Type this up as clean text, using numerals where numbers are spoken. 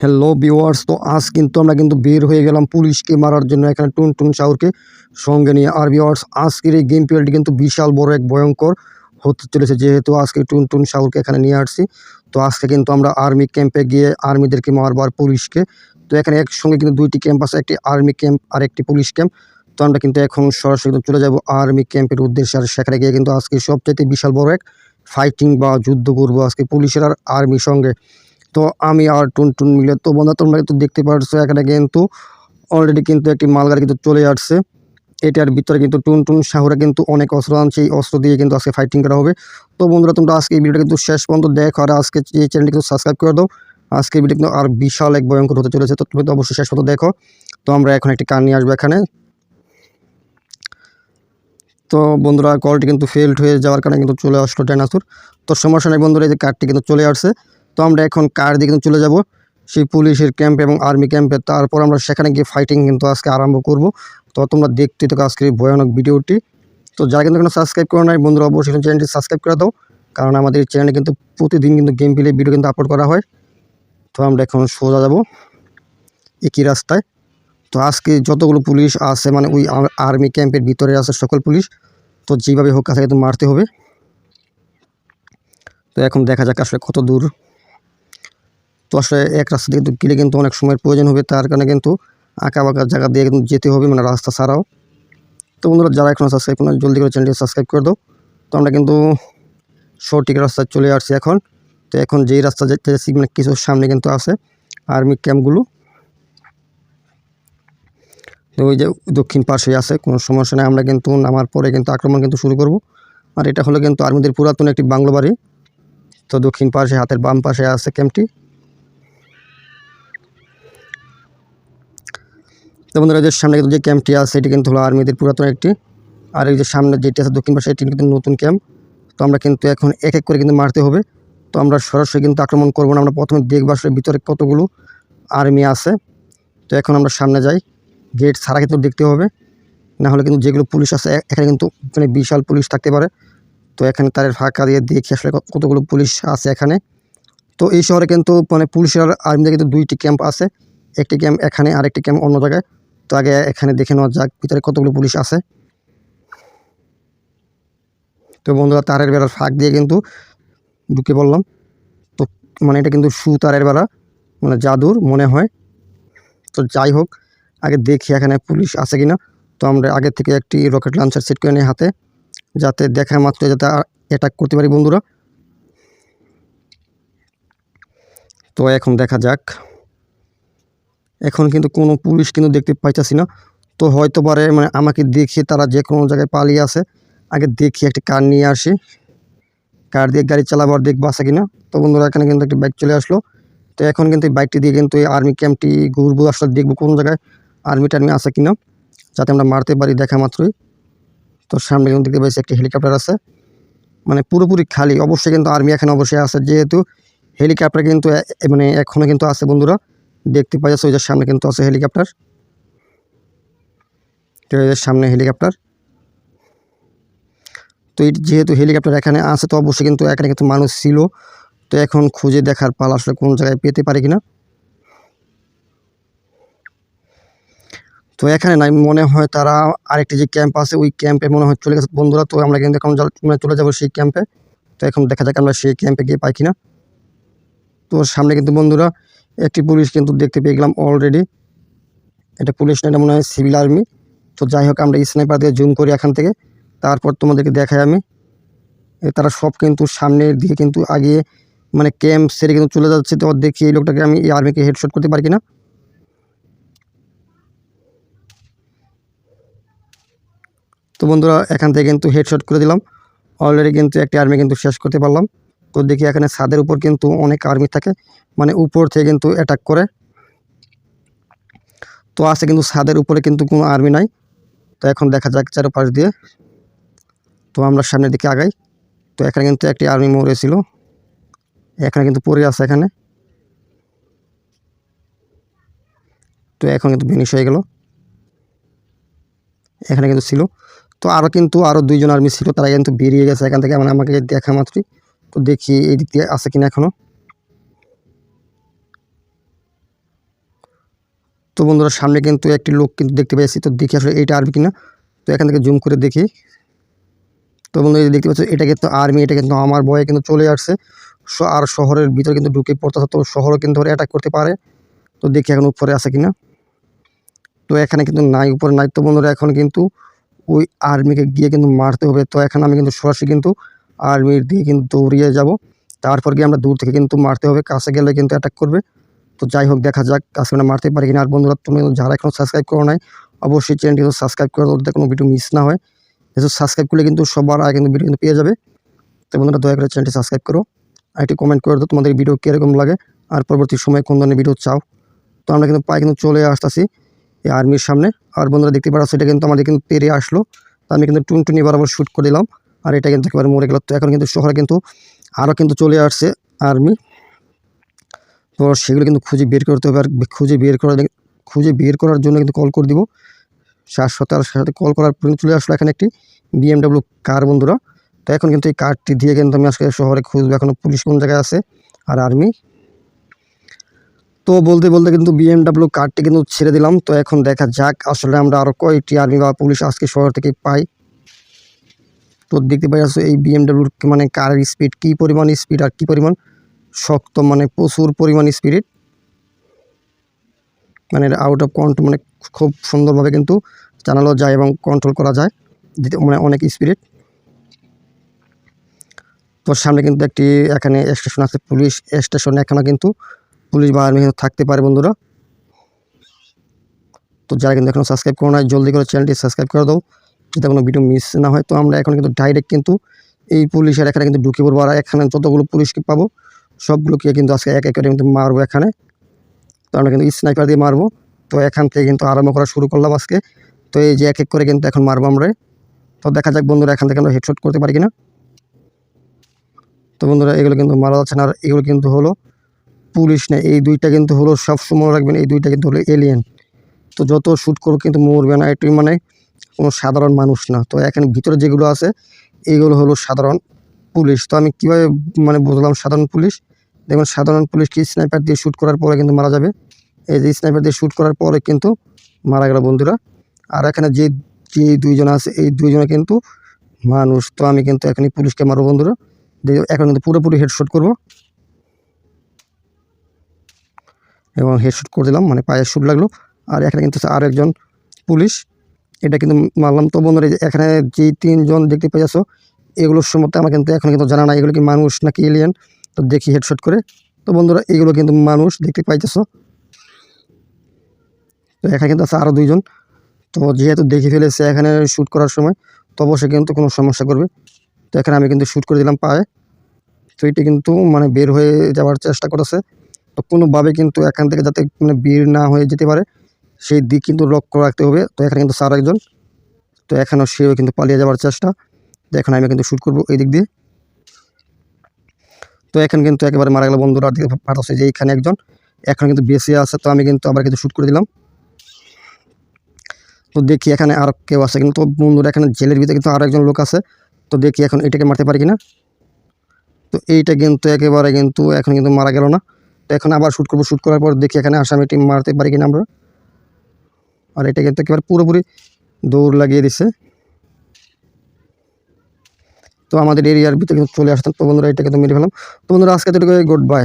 Hello viewers, তো আজ কিন্তু আমরা বের হয়ে গেলাম পুলিশকে মারার জন্য এখানে টুনটুন সাউরকে সঙ্গে নিয়ে। আর ভিউয়ার্স, আজকের এই গেম প্লেটি কিন্তু বিশাল বড় এক ভয়ঙ্কর হতে চলেছে, যেহেতু আজকে টুনটুন সাউরকে এখানে নিয়ে আসছি। তো আজকে কিন্তু আমরা আর্মি ক্যাম্পে গিয়ে আর্মিদেরকে মারবো আর পুলিশকে। তো এখানে একসঙ্গে কিন্তু দুইটি ক্যাম্প আছে, একটি আর্মি ক্যাম্প আর একটি পুলিশ ক্যাম্প। তো আমরা কিন্তু এখন সরাসরি চলে যাব আর্মি ক্যাম্পের উদ্দেশ্যে, আর সেখানে গিয়ে কিন্তু আজকে সবচেয়ে বিশাল বড় এক ফাইটিং বা যুদ্ধ করবো আজকে পুলিশের আর আর্মির সঙ্গে। তো আমি আর টুনটুন মিলে, তো বন্ধুরা তোমরা কিন্তু দেখতে পাচ্ছ এখানে কিন্তু অলরেডি কিন্তু একটি মালগাড়ি কিন্তু চলে আসছে। এটার ভিতরে কিন্তু টুনটুন সাহুরা কিন্তু অনেক অস্ত্র আনছে, এই অস্ত্র দিয়ে কিন্তু আজকে ফাইটিং করা হবে। তো বন্ধুরা তোমরা আজকে এই ভিডিওটা কিন্তু শেষ পর্যন্ত দেখো, আর আজকে এই চ্যানেলটি কিন্তু সাবস্ক্রাইব করে দাও। আজকে ভিডিও কিন্তু আর বিশাল এক ভয়ঙ্কর হতে চলেছে, তো তুমি তো অবশ্যই শেষ পর্যন্ত দেখো। তো আমরা এখন একটি কার নিয়ে আসবো এখানে। তো বন্ধুরা কলটি কিন্তু ফেল্ড হয়ে যাওয়ার কারণে কিন্তু চলে আসলো ডাইনাসোর। তো সমস্যা নেই বন্ধুরা, এই যে কারটি কিন্তু চলে আসছে। তো আমরা এখন কার দিয়ে কিন্তু চলে যাব সেই পুলিশের ক্যাম্প এবং আর্মি ক্যাম্পে। তারপর আমরা সেখানে গিয়ে ফাইটিং কিন্তু আজকে আরম্ভ করব। তো তোমরা দেখতে থাকো আজকের এই ভয়ানক ভিডিওটি। তো যারা কিন্তু এখনো সাবস্ক্রাইব করে নাই বন্ধুরা, অবশ্যই চ্যানেলটি সাবস্ক্রাইব করে দাও, কারণ আমাদের এই চ্যানেলে কিন্তু প্রতিদিন কিন্তু গেম প্লে ভিডিও কিন্তু আপলোড করা হয়। তো আমরা এখন সোজা যাব একই রাস্তায়। তো আজকে যতগুলো পুলিশ আছে, মানে ওই আর্মি ক্যাম্পের ভিতরে আছে সকল পুলিশ, তো যেভাবে হোক কাছে কিন্তু মারতে হবে। তো এখন দেখা যাক আসলে কত দূর। তো আসলে এক রাস্তা দিয়ে গেলে কিন্তু অনেক সময়ের প্রয়োজন হবে, তার কারণে কিন্তু আঁকা বাঁকা জায়গা দিয়ে কিন্তু যেতে হবে, মানে রাস্তা ছাড়াও। তো বন্ধুরা যারা এখনও সাবস্ক্রাইব করে জলদি করে চ্যানেলটি সাবস্ক্রাইব করে দাও। তো আমরা কিন্তু সঠিক রাস্তায় চলে আসছি এখন। তো এখন যেই রাস্তা যেতে যাচ্ছি, মানে কিছু সামনে কিন্তু আছে আর্মি ক্যাম্পগুলো। তো ওই যে দক্ষিণ পাশে আছে, কোনো সমস্যা নেই। আমরা কিন্তু নামার পরে কিন্তু আক্রমণ কিন্তু শুরু করব। আর এটা হলো কিন্তু আর্মিদের পুরাতন একটি বাংলো বাড়ি। তো দক্ষিণ পাশে হাতের বাম পাশে আছে ক্যাম্পটি। তো বন্ধুরা যে সামনে কিন্তু যে ক্যাম্পটি আছে এটি কিন্তু হলো আর্মিদের পুরাতন একটি, আর এই যে সামনে যেটি আছে দক্ষিণ পাশে এটি কিন্তু নতুন ক্যাম্প। তো আমরা কিন্তু এখন এক এক করে কিন্তু মারতে হবে। তো আমরা সরাসরি কিন্তু আক্রমণ করবো না, আমরা প্রথমে দেখবো আসলে ভিতরে কতগুলো আর্মি আছে। তো এখন আমরা সামনে যাই, গেট ছাড়া কিন্তু দেখতে হবে, না হলে কিন্তু যেগুলো পুলিশ আছে এখানে কিন্তু মানে বিশাল পুলিশ থাকতে পারে। তো এখানে তারের ফাঁকা দিয়ে দেখি আসলে কতগুলো পুলিশ আছে এখানে। তো এই শহরে কিন্তু মানে পুলিশের আর আর্মিদের কিন্তু দুইটি ক্যাম্প আছে, একটি ক্যাম্প এখানে আর একটি ক্যাম্প অন্য জায়গায়। তো আগে এখানে দেখে নেওয়া যাক ভিতরে কতগুলো পুলিশ আছে। তো বন্ধুরা তারের বেড়ার ফাঁক দিয়ে কিন্তু ঢুকে পড়লাম। তো মানে এটা কিন্তু তারের বেড়া, মানে জাদুর মনে হয়। তো যাই হোক, আগে দেখি এখানে পুলিশ আছে কিনা। তো আমরা আগে থেকে একটি রকেট লঞ্চার সেট করে নিই হাতে, যাতে দেখা মাত্র যাতে অ্যাটাক করতে পারি বন্ধুরা। তো এখন দেখা যাক, এখন কিন্তু কোনো পুলিশ কিন্তু দেখতে পাইতেছি না। তো হয়তো পারে মানে আমাকে দেখে তারা যে কোনো জায়গায় পালিয়ে আসে। আগে দেখি একটি কার নিয়ে আসি, কার দিয়ে গাড়ি চালাবো আর দেখবো আছে কিনা। তো বন্ধুরা এখানে কিন্তু একটি বাইক চলে আসলো। তো এখন কিন্তু এই বাইকটি দিয়ে কিন্তু এই আর্মি ক্যাম্পটি ঘুরবো, আসলে দেখবো কোন জায়গায় আর্মি টার্মি আছে কিনা, যাতে আমরা মারতে পারি দেখা মাত্রই। তো সামনে কিন্তু দেখতে পাচ্ছি একটি হেলিকপ্টার আছে, মানে পুরোপুরি খালি। অবশ্যই কিন্তু আর্মি এখানে অবশ্যই আছে, যেহেতু হেলিকপ্টার কিন্তু মানে এখনও কিন্তু আছে বন্ধুরা। দেখতে পাওয়া যাচ্ছে ওই যে সামনে কিন্তু আছে হেলিকপ্টার। তো এই যে সামনে হেলিকপ্টার। তো এই যেহেতু হেলিকপ্টার এখানে আছে, তো অবশ্যই কিন্তু এখানে কিন্তু মানুষ ছিল। তো এখন খুঁজে দেখার পালা আসলে কোন জায়গায় পেতে পারে কিনা। তো এখানে নাই মনে হয়, তারা আরেকটি যে ক্যাম্প আছে ওই ক্যাম্পে মনে হয় চলে গেছে বন্ধুরা। তো আমরা কিন্তু এখন চলে যাবো সেই ক্যাম্পে। তো এখন দেখা যাক আমরা সেই ক্যাম্পে গিয়ে পাই কিনা। তো সামনে কিন্তু বন্ধুরা একটি পুলিশ কিন্তু দেখতে পেয়ে গেলাম অলরেডি। এটা পুলিশ না, এটা মনে হয় সিভিল আর্মি। তো যাই হোক, আমরা স্নাইপার দিয়ে জুম করি এখান থেকে, তারপর তোমাদেরকে দেখাই আমি। তারা সব কিন্তু সামনের দিকে কিন্তু আগে মানে ক্যাম্প সেরে কিন্তু চলে যাচ্ছে। তো দেখি এই লোকটাকে আমি এই আর্মিকে হেডশট করতে পারি কিনা। তো বন্ধুরা এখান থেকে কিন্তু হেডশট করে দিলাম, অলরেডি কিন্তু একটি আর্মি কিন্তু শেষ করতে পারলাম। তো দেখি এখানে ছাদের উপর কিন্তু অনেক আর্মি থাকে, মানে উপর থেকে কিন্তু অ্যাটাক করে। তো আছে কিন্তু ছাদের উপরে কিন্তু কোনো আর্মি নাই। তো এখন দেখা যাক চারপাশ দিয়ে। তো আমরা সামনের দিকে আগাই। তো এখানে কিন্তু একটি আর্মি মরেছিল, এখানে কিন্তু পড়ে আছে এখানে। তো এখন কিন্তু ফিনিশ হয়ে গেল, এখানে কিন্তু ছিল। তো আরও দুইজন আর্মি ছিল, তারা কিন্তু বেরিয়ে গেছে এখান থেকে, মানে আমাকে দেখা মাত্রই। তো দেখি এই দিক দিয়ে আছে কিনা এখনও। তো বন্ধুরা সামনে কিন্তু একটি লোক কিন্তু দেখতে পেয়েছি, তো দেখি আসলে এটা আর্মি কিনা। তো এখান থেকে জুম করে দেখি। তো বন্ধুরা দেখতে পাচ্ছ এটা কিন্তু আর্মি, এটা কিন্তু আমার ভয়ে কিন্তু চলে আসছে আর শহরের ভিতরে কিন্তু ঢুকে পড়তেছে, তো শহরও কিন্তু অ্যাটাক করতে পারে। তো দেখি এখন উপরে আছে কিনা। তো এখানে কিন্তু নাই, উপরে নাই। তো বন্ধুরা এখন কিন্তু ওই আর্মিকে গিয়ে কিন্তু মারতে হবে। তো এখন আমি কিন্তু সরাসরি কিন্তু আর্মির দিয়ে কিন্তু দৌড়িয়ে যাব, তারপর গিয়ে আমরা দূর থেকে কিন্তু মারতে হবে, কাছে গেলে কিন্তু অ্যাটাক করবে। তো যাই হোক দেখা যাক কাছে আমরা মারতে পারি কিনা। আর বন্ধুরা তুমি যারা এখনও সাবস্ক্রাইব করো নাই অবশ্যই চ্যানেলটি সাবস্ক্রাইব করে দাও, যাতে কোনো ভিডিও মিস না হয়। যেহেতু সাবস্ক্রাইব করলে কিন্তু সবার আগে কিন্তু ভিডিও কিন্তু পেয়ে যাবে। তো বন্ধুরা দয়া করে চ্যানেলটি সাবস্ক্রাইব করো আর একটি কমেন্ট করে দাও তোমাদের ভিডিও কীরকম লাগে আর পরবর্তী সময়ে কোন ধরনের ভিডিও চাও। তো আমরা কিন্তু প্রায় কিন্তু চলে আসতেছি এই আর্মির সামনে। আর বন্ধুরা দেখতে পাচ্ছ এটা কিন্তু আমাদের কিন্তু পেরে আসলো। তো আমি কিন্তু টুনটুনি বরাবর শ্যুট করে দিলাম, আর এটা কিন্তু একেবারে মরে গেল। তো এখন কিন্তু শহরে কিন্তু আরও কিন্তু চলে আসছে আর্মি। তো সেগুলো কিন্তু খুঁজে বের করতে হবে, আর খুঁজে বের করার জন্য কিন্তু কল করে দিব। সাথে কল করার পর চলে আসলো এখানে একটি BMW কার বন্ধুরা। তো এখন কিন্তু এই কারটি দিয়ে কিন্তু আমি আজকে শহরে খুঁজবো এখনও পুলিশ কোন জায়গায় আছে আর আর্মি। তো বলতে বলতে কিন্তু BMW কারটি কিন্তু ছেড়ে দিলাম। তো এখন দেখা যাক আসলে আমরা আরও কয়টি আর্মি বা পুলিশ আজকে শহর থেকে পাই। তো দেখতে পাই আসলে এই BMW মানে কারের স্পিড কী পরিমাণ স্পিড আর কী পরিমাণ শক্ত, মানে প্রচুর পরিমাণ স্পিড, মানে আউট অফ কন্ট্রোল, মানে খুব সুন্দরভাবে কিন্তু চালানো যায় এবং কন্ট্রোল করা যায়, মানে অনেক স্পিড। তো সামনে কিন্তু একটি এখানে স্টেশন আছে, পুলিশ স্টেশন। এখানে কিন্তু পুলিশ বা আর্মি থাকতে পারে বন্ধুরা। তো যারা কিন্তু এখনও সাবস্ক্রাইব করো না জলদি করে চ্যানেলটি সাবস্ক্রাইব করে দাও, যাতে কোনো ভিডিও মিস না হয়। তো আমরা এখন কিন্তু ডাইরেক্ট কিন্তু এই পুলিশের এখানে কিন্তু ঢুকে পড়বো, আর এখানে যতগুলো পুলিশকে পাবো সবগুলোকে কিন্তু আজকে এক এক করে কিন্তু মারবো এখানে। তো আমরা কিন্তু স্নাইপার দিয়ে মারবো। তো এখান থেকে কিন্তু আরম্ভ করা শুরু করলাম আজকে। তো এই যে এক এক করে কিন্তু এখন মারবো আমরা। তো দেখা যাক বন্ধুরা এখান থেকে আমরা হেডশট করতে পারি কিনা। তো বন্ধুরা এগুলো কিন্তু মারা যাচ্ছে না, আর এগুলো কিন্তু হলো পুলিশ না, এই দুইটা কিন্তু হলো, সব সময় রাখবেন এই দুইটা কিন্তু হলো এলিয়েন। তো যত শ্যুট করো কিন্তু মরবে না, এটি মানে কোনো সাধারণ মানুষ না। তো এখানে ভিতরে যেগুলো আছে এইগুলো হলো সাধারণ পুলিশ। তো আমি কীভাবে মানে বুঝলাম সাধারণ পুলিশ? দেখুন সাধারণ পুলিশকে স্নাইপার দিয়ে শ্যুট করার পরে কিন্তু মারা যাবে। এই যে স্নাইপার দিয়ে শ্যুট করার পরে কিন্তু মারা গেল বন্ধুরা। আর এখানে যে যে দুইজন আছে এই দুইজনে কিন্তু মানুষ। তো আমি কিন্তু এখানে পুলিশকে মারবো বন্ধুরা। এখন কিন্তু পুরোপুরি হেডশট করব, এবং হেডশট করে দিলাম, মানে পায়ে শুট লাগলো। আর এখানে কিন্তু আর একজন পুলিশ, এটা কিন্তু মারলাম। তো বন্ধুরা এখানে যে তিনজন দেখতে পাই যাচ্ছ এগুলোর সম্বন্ধে আমার কিন্তু এখন কিন্তু জানা নাই এগুলো কি মানুষ নাকি এলিয়েন। তো দেখি হেডশট করে। তো বন্ধুরা এগুলো কিন্তু মানুষ দেখতে পাইতেছ। তো এখানে কিন্তু আছে আরও দুইজন। তো যেহেতু দেখে ফেলেছে এখানে শ্যুট করার সময়, তো অবশ্যই কিন্তু কোনো সমস্যা করবে। তো এখানে আমি কিন্তু শ্যুট করে দিলাম পায়ে। তো এটি কিন্তু মানে বের হয়ে যাওয়ার চেষ্টা করেছে। তো কোনোভাবে কিন্তু এখান থেকে যাতে মানে বের না হয়ে যেতে পারে সেই দিক কিন্তু লক্ষ্য রাখতে হবে। তো এখানে কিন্তু স্যার একজন, তো এখানেও সেও কিন্তু পালিয়ে যাওয়ার চেষ্টা। তো এখন আমি কিন্তু শ্যুট করবো এই দিক দিয়ে। তো এখন কিন্তু একেবারে মারা গেল বন্ধুরা, দিকে পাঠাচ্ছে যে এইখানে একজন এখন কিন্তু বেঁচে আছে। তো আমি কিন্তু আবার কিন্তু শ্যুট করে দিলাম। তো দেখি এখানে আর কেউ আছে কিন্তু। তো বন্ধুরা এখানে জেলের ভিতরে কিন্তু আরও একজন লোক আছে। তো দেখি এখন এটাকে মারতে পারি কিনা। তো এইটা কিন্তু একেবারে কিন্তু এখন কিন্তু মারা গেল না। তো এখন আবার শ্যুট করবো, শ্যুট করার পর দেখি এখানে আসামিটি মারতে পারি কিনা আমরা। আর এটা কিন্তু একেবারে পুরোপুরি দৌড় লাগিয়ে দিছে। তো আমাদের এরিয়ার ভিতরে কিন্তু চলে আসতাম। তো বন্ধুরা এটা কিন্তু মেরে ফেলাম। তো বন্ধুরা আজকে তো গুড বাই।